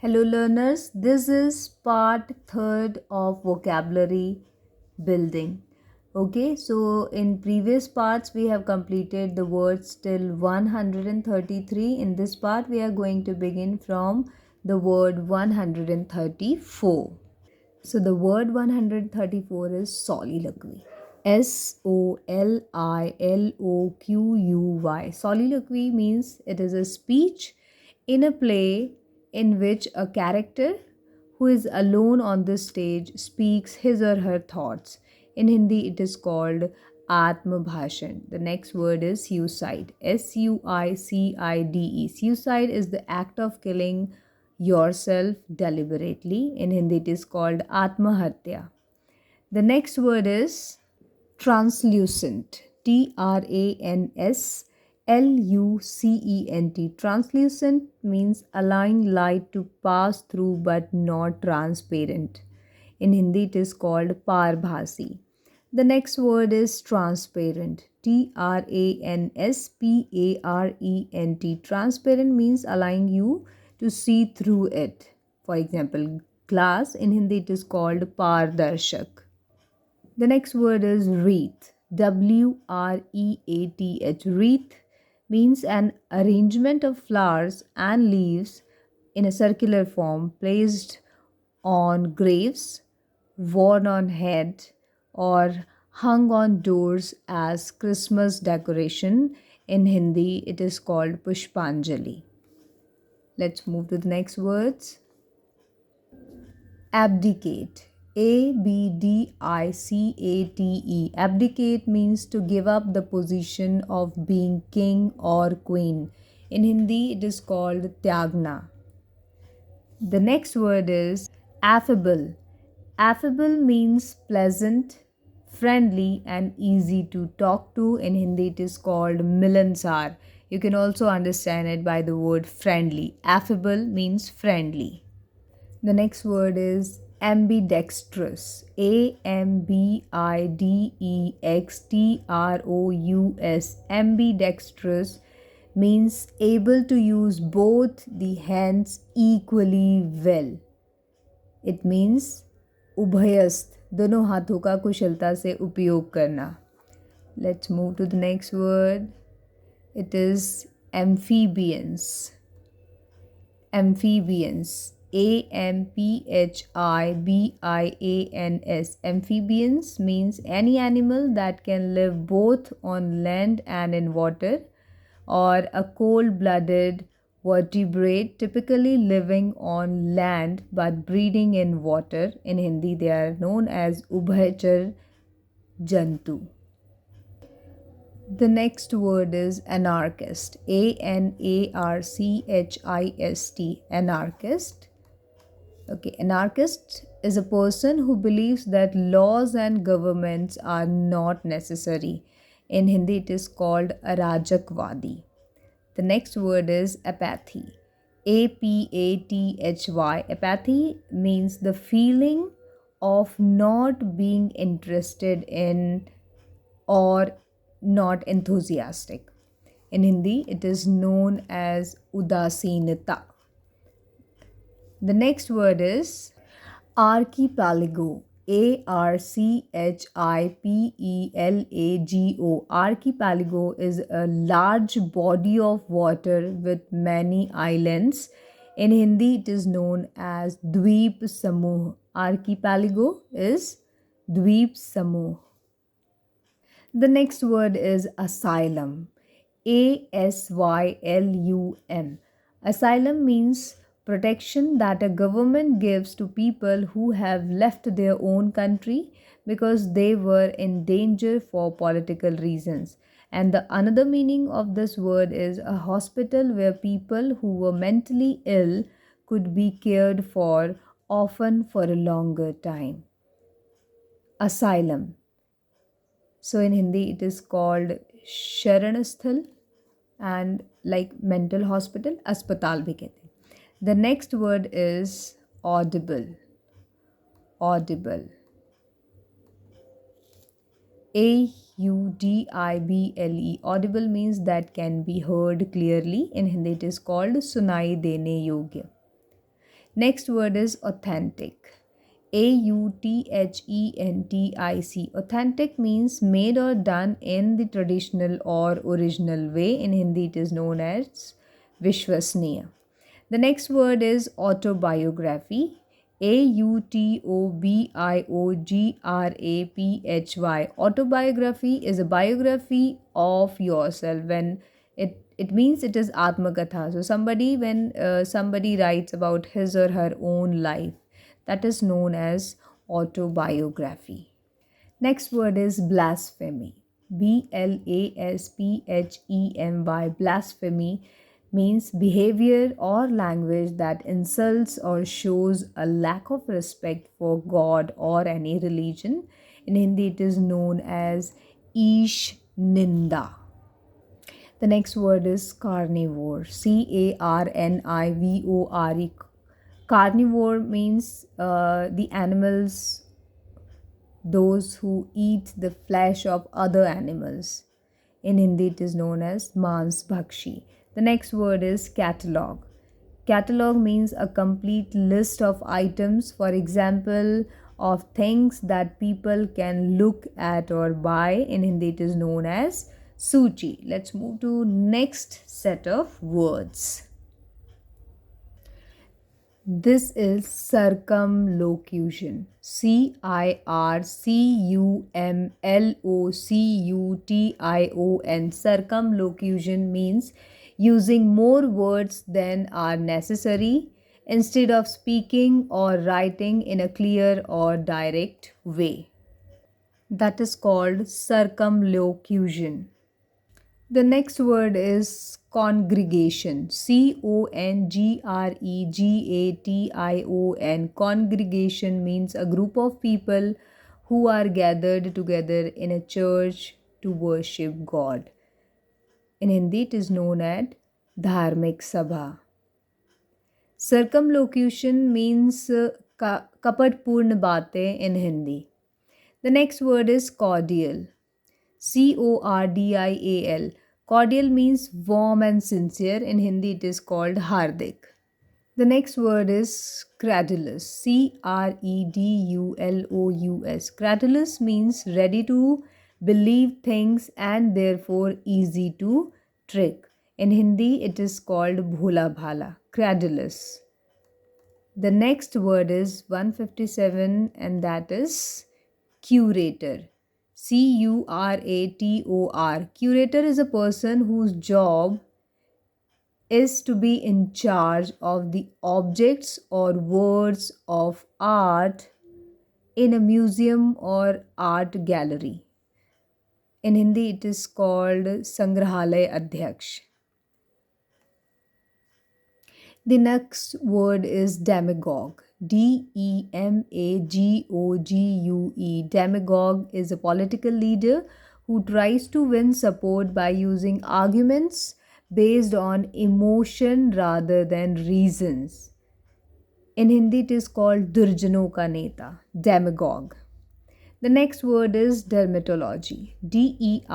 Hello learners, this is part third of vocabulary building. Okay, so in previous parts we have completed the words till 133. In this part we are going to begin from the word 134. So the word 134 is soliloquy. Soliloquy. Soliloquy means it is a speech in a play in which a character who is alone on the stage speaks his or her thoughts. In Hindi, it is called Atma Bhashan. The next word is suicide. Suicide. Suicide is the act of killing yourself deliberately. In Hindi, it is called Atmahatya. The next word is translucent. Translucent. Translucent means allowing light to pass through but not transparent. In Hindi, it is called parbhasi. The next word is transparent. Transparent. Transparent means allowing you to see through it. For example, glass, in Hindi it is called pardarshak. The next word is wreath. Wreath. Wreath means an arrangement of flowers and leaves in a circular form placed on graves, worn on head, or hung on doors as Christmas decoration. In Hindi, it is called Pushpanjali. Let's move to the next words. Abdicate. Abdicate. Abdicate means to give up the position of being king or queen. In Hindi, it is called Tyagna. The next word is affable. Affable means pleasant, friendly, and easy to talk to. In Hindi, it is called milansar. You can also understand it by the word friendly. Affable means friendly. The next word is ambidextrous. Ambidextrous. Ambidextrous means able to use both the hands equally well. It means उभयस्थ, दोनों हाथों का कुशलता से उपयोग करना. Let's move to the next word. It is amphibians. Amphibians. Amphibians. Amphibians means any animal that can live both on land and in water, or a cold-blooded vertebrate typically living on land but breeding in water. In Hindi, they are known as Ubhaychar Jantu. The next word is anarchist. Anarchist. Anarchist. Okay, anarchist is a person who believes that laws and governments are not necessary. In Hindi, it is called arajakvadi. The next word is apathy. Apathy. Apathy means the feeling of not being interested in or not enthusiastic. In Hindi, it is known as udasinita. The next word is archipelago. Archipelago. Archipelago is a large body of water with many islands. In Hindi, it is known as Dweep Samuh. Archipelago is Dweep Samuh. The next word is asylum. Asylum. Asylum means protection that a government gives to people who have left their own country because they were in danger for political reasons. And the another meaning of this word is a hospital where people who were mentally ill could be cared for, often for a longer time. Asylum. So in Hindi, it is called Sharanasthal, and like mental hospital, अस्पताल भी कहते हैं. The next word is audible. Audible. Audible. Audible means that can be heard clearly. In Hindi, it is called sunai dene yogya. Next word is authentic. Authentic. Authentic means made or done in the traditional or original way. In Hindi, it is known as Vishwasniya. The next word is autobiography. Autobiography. Autobiography is a biography of yourself. When it means it is Atmakatha. So somebody writes about his or her own life, that is known as autobiography. Next word is blasphemy. Blasphemy. Blasphemy means behavior or language that insults or shows a lack of respect for God or any religion. In Hindi, it is known as Ish Ninda. The next word is carnivore. Carnivore. Carnivore means the animals, those who eat the flesh of other animals. In Hindi, it is known as Mans Bhakshi. The next word is catalog. Catalog means a complete list of items, for example, of things that people can look at or buy. In Hindi, it is known as Suchi. Let's move to next set of words. This is circumlocution. Circumlocution. Circumlocution means using more words than are necessary instead of speaking or writing in a clear or direct way. That is called circumlocution. The next word is congregation. Congregation. Congregation means a group of people who are gathered together in a church to worship God. In Hindi, it is known as Dharmik Sabha. Circumlocution means kapatpurn batein in Hindi. The next word is cordial. Cordial. Cordial means warm and sincere. In Hindi, it is called hardik. The next word is credulous. Credulous. Credulous means ready to believe things and therefore easy to trick. In Hindi, it is called bhola bhala. Credulous. The next word is 157, and that is curator. Curator. Curator is a person whose job is to be in charge of the objects or words of art in a museum or art gallery. In Hindi, it is called Sangrahalaya Adhyaksh. The next word is demagogue. Demagogue. Demagogue is a political leader who tries to win support by using arguments based on emotion rather than reasons. In Hindi, it is called Durjano ka neta, demagogue. The next word is dermatology. Dermatology.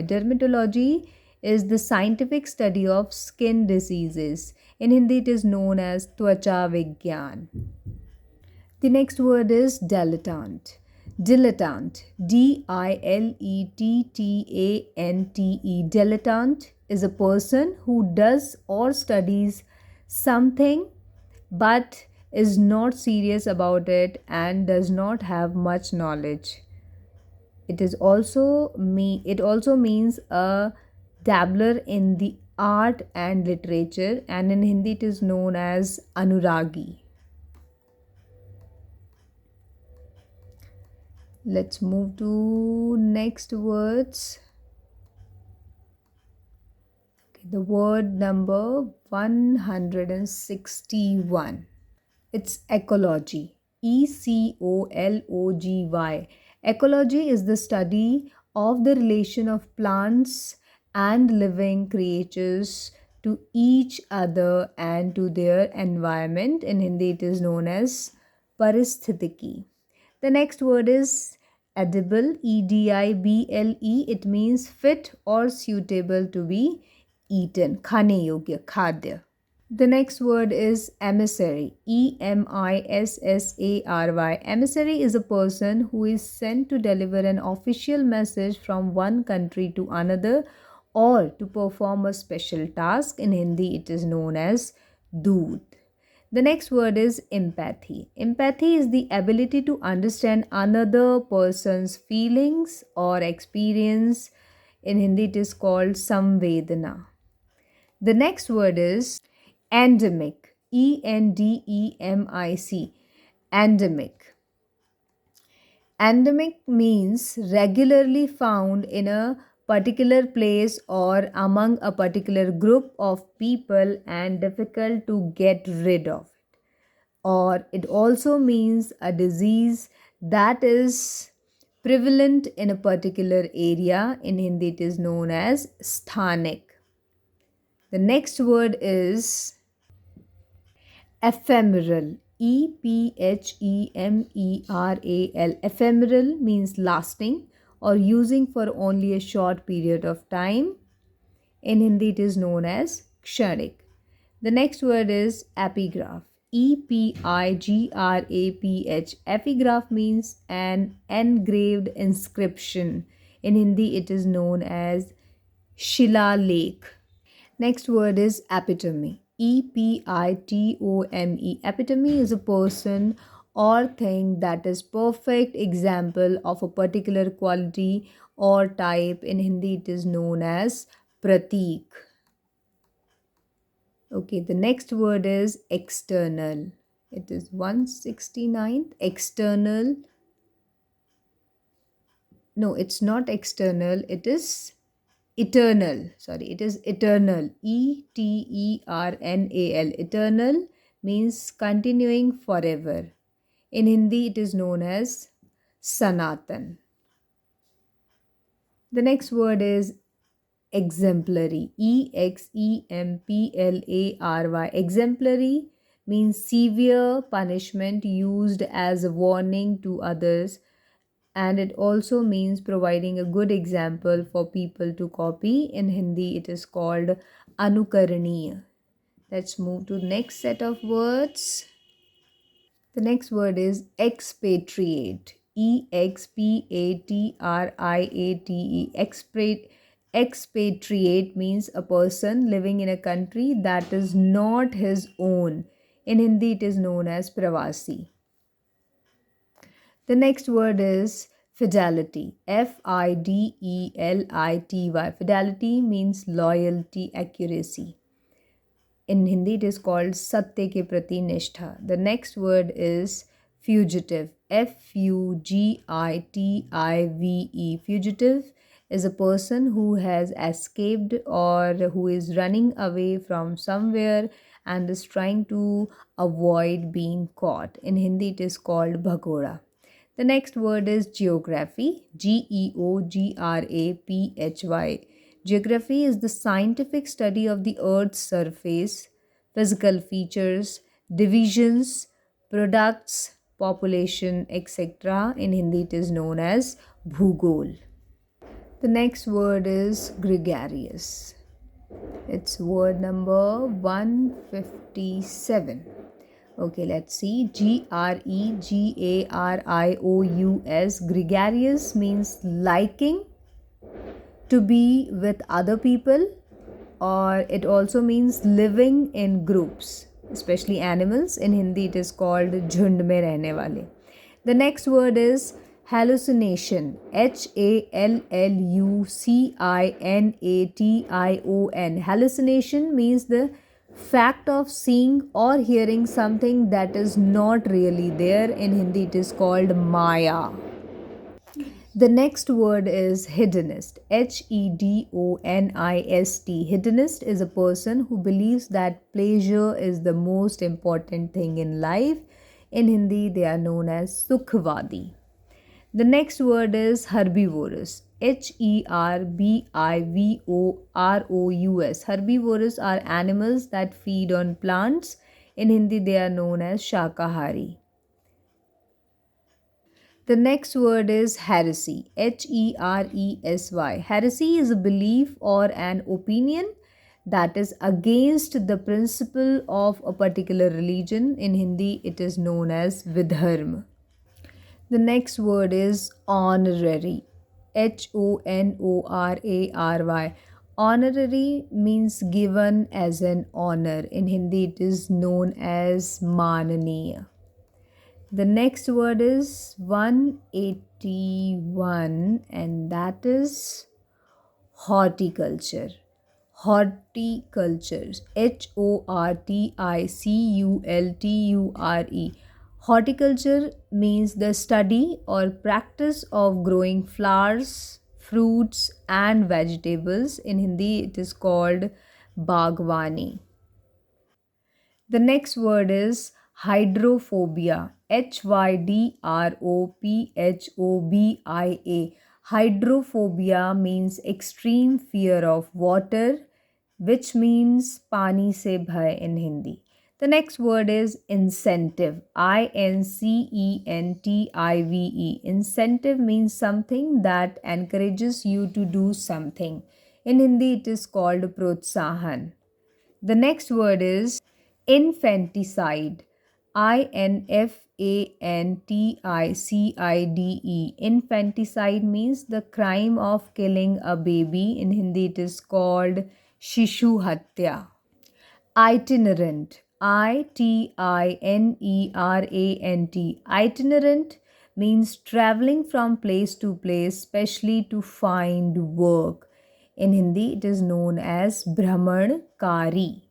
Dermatology is the scientific study of skin diseases. In Hindi, it is known as Twacha Vigyan. The next word is dilettante. Dilettante. Dilettante. Dilettante is a person who does or studies something but is not serious about it and does not have much knowledge. It also means a dabbler in the art and literature, and in Hindi it is known as anuragi. Let's move to next words. The word number 161. It's ecology. Ecology. Ecology is the study of the relation of plants and living creatures to each other and to their environment. In Hindi, it is known as paristhitiki. The next word is edible. Edible. It means fit or suitable to be eaten. Khane yogya, khadya. The next word is emissary. Emissary. Emissary is a person who is sent to deliver an official message from one country to another or to perform a special task. In Hindi, it is known as doot. The next word is empathy. Empathy is the ability to understand another person's feelings or experience. In Hindi, it is called samvedana. The next word is endemic. Endemic. Endemic. Endemic means regularly found in a particular place or among a particular group of people and difficult to get rid of. Or it also means a disease that is prevalent in a particular area. In Hindi, it is known as sthanik. The next word is ephemeral. Ephemeral. Ephemeral means lasting or using for only a short period of time. In Hindi, it is known as kshanik. The next word is epigraph. Epigraph. Epigraph means an engraved inscription. In Hindi, it is known as Shillalekh. Next word is epitome. Epitome. Epitome is a person or thing that is perfect example of a particular quality or type. In Hindi, it is known as pratik. Okay, the next word is external. It is 169th. External. No, it's not external. It is eternal. Sorry, it is eternal. Eternal. Eternal means continuing forever. In Hindi, it is known as Sanatan. The next word is exemplary. Exemplary. Exemplary means severe punishment used as a warning to others, and it also means providing a good example for people to copy. In Hindi, it is called anukaraniya. Let's move to the next set of words. The next word is expatriate. Expatriate. Expatriate means a person living in a country that is not his own. In Hindi, it is known as pravasi. The next word is fidelity. Fidelity. Fidelity means loyalty, accuracy. In Hindi, it is called Satya ke prati nishtha. The next word is fugitive. Fugitive. Fugitive is a person who has escaped or who is running away from somewhere and is trying to avoid being caught. In Hindi, it is called bhagoda. The next word is geography. Geography. Geography is the scientific study of the Earth's surface, physical features, divisions, products, population, etc. In Hindi, it is known as Bhugol. The next word is gregarious. It's word number 157. Okay, let's see. Gregarious. Gregarious means liking to be with other people, or it also means living in groups, especially animals. In Hindi, it is called Jhund mein rehne wale. The next word is hallucination. Hallucination. Hallucination means the fact of seeing or hearing something that is not really there. In Hindi, it is called Maya. The next word is hedonist. Hedonist. Hedonist is a person who believes that pleasure is the most important thing in life. In Hindi, they are known as sukhvadi. The next word is herbivorous. Herbivorous. Herbivorous are animals that feed on plants. In Hindi, they are known as shakahari. The next word is heresy. Heresy. Heresy is a belief or an opinion that is against the principle of a particular religion. In Hindi, it is known as Vidharma. The next word is honorary. Honorary. Honorary means given as an honor. In Hindi, it is known as Mananiya. The next word is 181, and that is horticulture. Horticulture. Horticulture. Horticulture means the study or practice of growing flowers, fruits, and vegetables. In Hindi, it is called Bagwani. The next word is hydrophobia. Hydrophobia. Hydrophobia means extreme fear of water, which means pani se bhay in Hindi. The next word is incentive. Incentive. Incentive means something that encourages you to do something. In Hindi, it is called protsahan. The next word is infanticide. Infanticide. Infanticide means the crime of killing a baby. In Hindi, it is called Shishu Hatya. Itinerant. Itinerant. Itinerant means traveling from place to place, especially to find work. In Hindi, it is known as Brahmankari.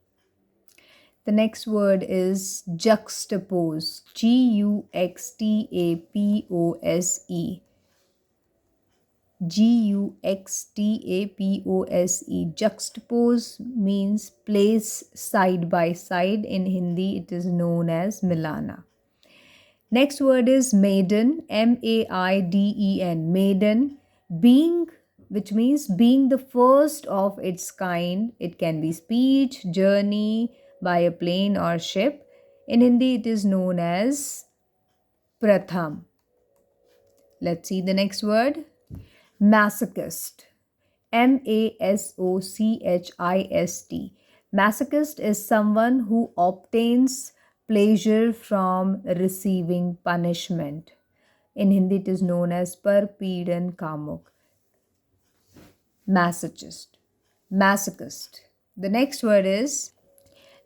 The next word is juxtapose. Juxtapose. Juxtapose. Juxtapose means place side by side. In Hindi, it is known as Milana. Next word is maiden. Maiden. Maiden. Being, which means being the first of its kind. It can be speech, journey by a plane or ship. In Hindi, it is known as Pratham. Let's see the next word. Masochist. Masochist. Masochist is someone who obtains pleasure from receiving punishment. In Hindi, it is known as Parpidan Kamuk. Masochist. Masochist. The next word is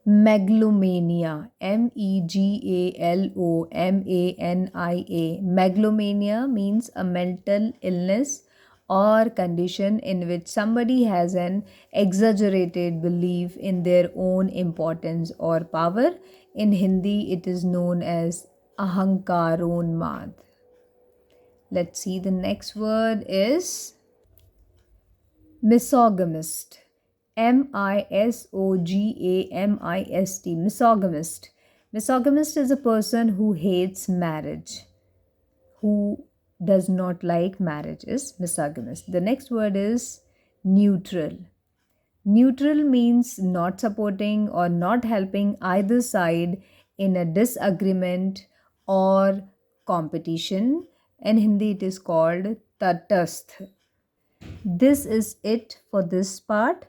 megalomania. Megalomania. Megalomania means a mental illness or condition in which somebody has an exaggerated belief in their own importance or power. In Hindi, it is known as ahankaronmad. Let's see, the next word is misogynist. Misogynist. Misogynist. Misogynist is a person who hates marriage, who does not like marriage is misogynist. The next word is neutral. Neutral means not supporting or not helping either side in a disagreement or competition. In Hindi, it is called tatastha. This is it for this part.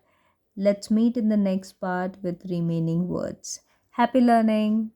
Let's meet in the next part with remaining words. Happy learning!